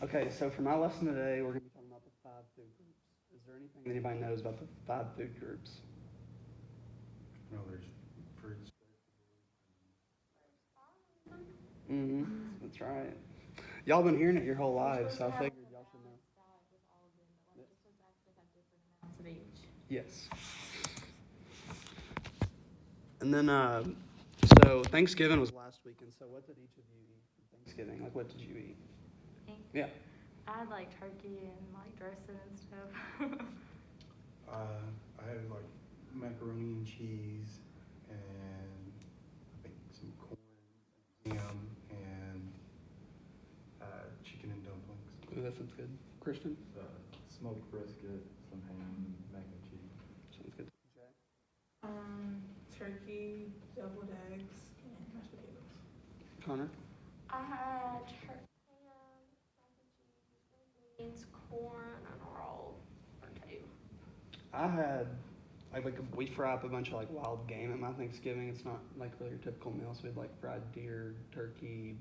Okay, so for my lesson today, we're going to be talking about the five food groups. Is there anything that anybody knows about the five food groups? No, there's fruits. Mm-hmm. That's right. Y'all been hearing it your whole We're lives, supposed so to I have figured like a y'all should know. balanced diet with all of them, but like we're supposed to actually have different amounts of each. Yes. And then, so Thanksgiving was last weekend. So what did each of you eat for Thanksgiving? Like, what did you eat? Me? Yeah. I had like turkey and like dressing and stuff. I had like macaroni and cheese and I think some corn, ham, and chicken and dumplings. Ooh, that sounds good. Christian? Smoked brisket, some ham, mac and cheese. Sounds good. Jay? Turkey, deviled eggs, and mashed potatoes. Connor? I had ham, mac and cheese, green beans, corn, and a roll or two. I had we fry up a bunch of like wild game at my Thanksgiving. It's not like really your typical meal. So we had like fried deer, turkey,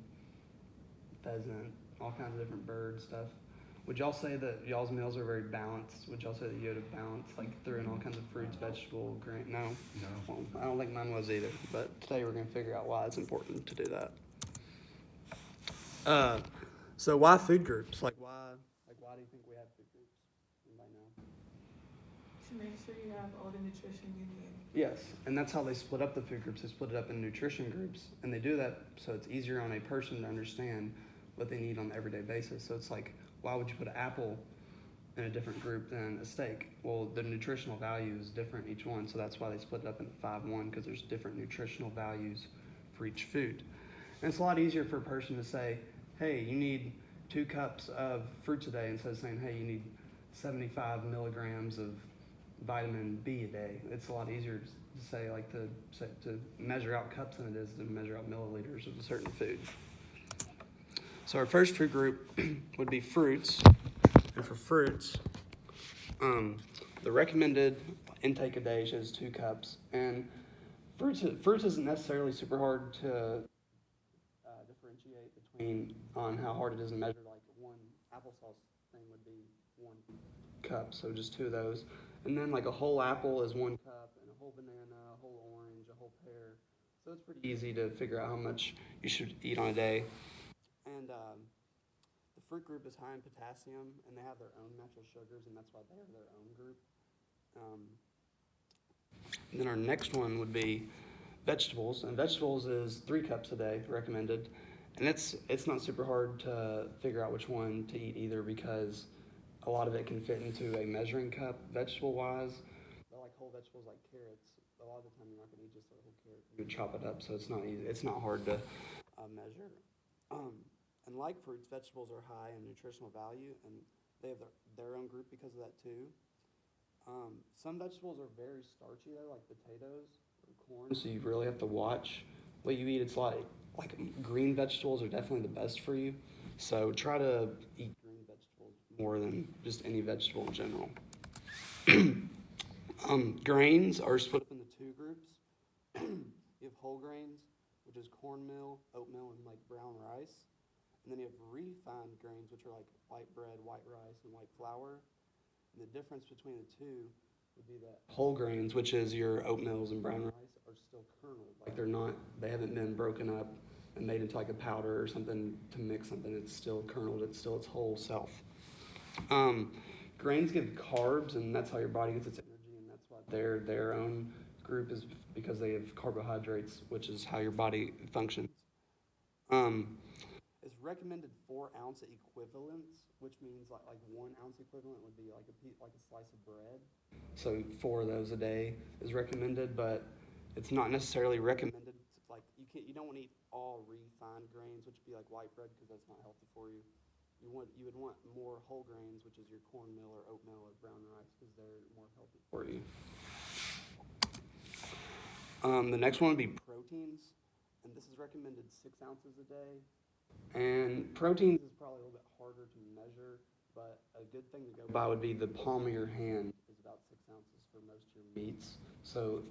pheasant, all kinds of different bird stuff. Would y'all say that y'all's meals are very balanced? Would y'all say that you had a balance, like threw in all kinds of fruits, vegetable, grain? No. No. Well, I don't think mine was either. But today we're gonna figure out why it's important to do that. Uh, so why food groups? Why do you think we have food groups? Anybody know? To make sure you have all the nutrition you need. Yes, and that's how they split up the food groups. They split it up in nutrition groups, and they do that so it's easier on a person to understand what they need on an everyday basis. So it's like, why would you put an apple in a different group than a steak? Well, the nutritional value is different each one, so that's why they split it up into 5-1 because there's different nutritional values for each food. And it's a lot easier for a person to say, hey, you need 2 cups of fruits a day instead of saying, hey, you need 75 milligrams of vitamin B a day. It's a lot easier to say, like to measure out cups than it is to measure out milliliters of a certain food. So our first food group would be fruits, and for fruits, the recommended intake a day is 2 cups, and fruits isn't necessarily super hard to differentiate between on how hard it is to measure. Like one applesauce thing would be 1 cup, so just 2 of those. And then like a whole apple is 1 cup, and a whole banana, a whole orange, a whole pear. So it's pretty easy to figure out how much you should eat on a day. And the fruit group is high in potassium, and they have their own natural sugars, and that's why they are their own group. Um, and then our next one would be vegetables, and vegetables is 3 cups a day recommended, and it's not super hard to figure out which one to eat either because a lot of it can fit into a measuring cup vegetable wise. But like whole vegetables like carrots, a lot of the time you're not going to eat just a whole carrot. You would chop it up, so it's not easy. It's not hard to measure. Um, and like fruits, vegetables are high in nutritional value, and they have their own group because of that too. Some vegetables are very starchy though, like potatoes or corn. So you really have to watch what you eat. It's like green vegetables are definitely the best for you. So try to eat green vegetables more than just any vegetable in general. Grains are split up into 2 groups. You have whole grains, which is cornmeal, oatmeal, and like brown rice. And then you have refined grains, which are like white bread, white rice, and white flour. And the difference between the two would be that whole grains, which is your oatmeals and brown rice, are still kerneled. Like they haven't been broken up and made into like a powder or something to mix something. It's still kerneled. It's still its whole self. Um, Grains give carbs, and that's how your body gets its energy, and that's what their own group is because they have carbohydrates, which is how your body functions. Um, it's recommended 4 ounce equivalents, which means like 1 ounce equivalent would be like a slice of bread. So 4 of those a day is recommended, but it's not necessarily recommended. Like you don't want to eat all refined grains, which would be like white bread because that's not healthy for you. You would want more whole grains, which is your cornmeal or oatmeal or brown rice, because they're more healthy for you. The next one would be proteins, and this is recommended 6 ounces a day. And proteins is probably a little bit harder to measure, but a good thing to go by would be the palm of your hand is about 6 ounces for most of your meats. So,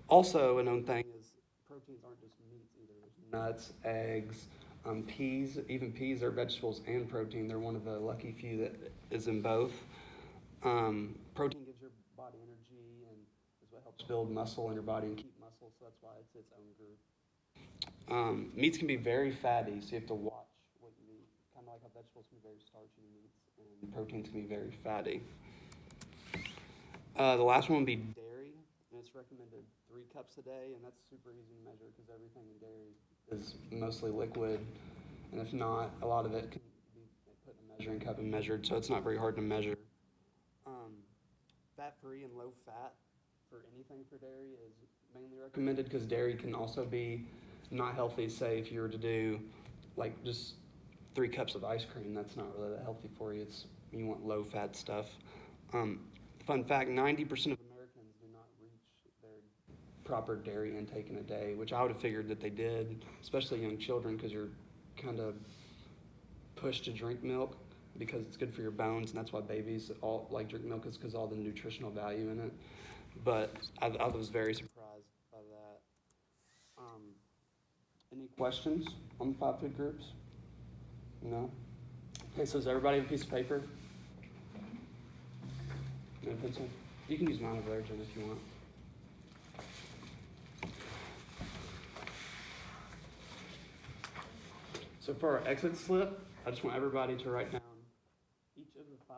also a known thing is proteins aren't just meats either. There's nuts, eggs, Peas, even peas are vegetables and protein. They're one of the lucky few that is in both. Protein gives your body energy and is what helps build muscle in your body and keep muscle, so that's why it's its own group. Meats can be very fatty, so you have to watch what you eat. Kind of like how vegetables can be very starchy meats, and proteins can be very fatty. The last one would be dairy, and it's recommended 3 cups a day, and that's super easy to measure because everything in dairy is mostly liquid, and if not, a lot of it can be put in a measuring cup and measured, so it's not very hard to measure. Fat-free and low-fat for anything for dairy is mainly recommended because dairy can also be not healthy. Say if you were to do like just 3 cups of ice cream, that's not really that healthy for you. You want low-fat stuff. Fun fact, 90% of Americans do not reach their proper dairy intake in a day, which I would have figured that they did, especially young children, because you're kind of pushed to drink milk because it's good for your bones, and that's why babies all like drink milk, is because all the nutritional value in it. But I was very surprised by that. Any questions on the 5 food groups? No? Okay, so does everybody have a piece of paper? No pencil? You can use mine over there, Jen, if you want. So for our exit slip, I just want everybody to write down each of the 5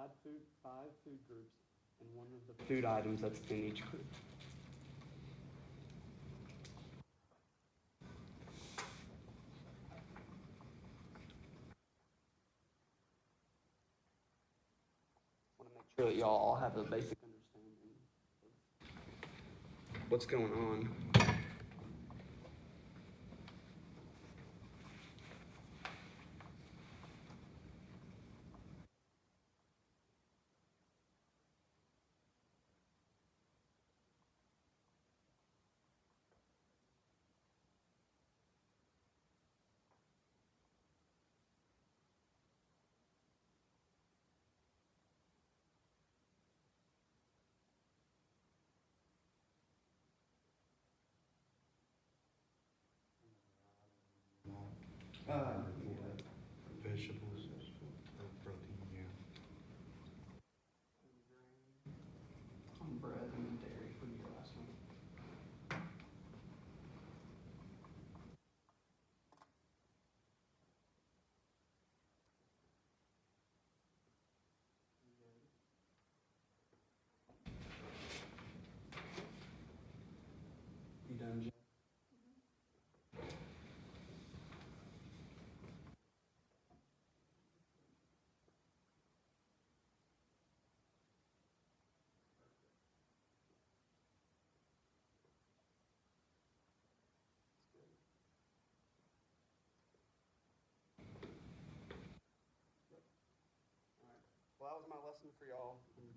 food groups and one of the food items that's in each group. I want to make sure that y'all all have a basic understanding of what's going on. Vegetables, protein, yeah. On bread and dairy for your last one. You done, Jen? Well, that was my lesson for y'all. And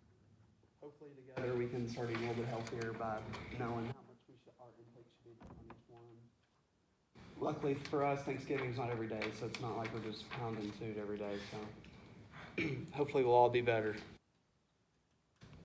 hopefully together we can start eating a little bit healthier by knowing how much our intake should be on each one. Luckily for us, Thanksgiving's not every day, so it's not like we're just pounding food every day. So hopefully we'll all be better.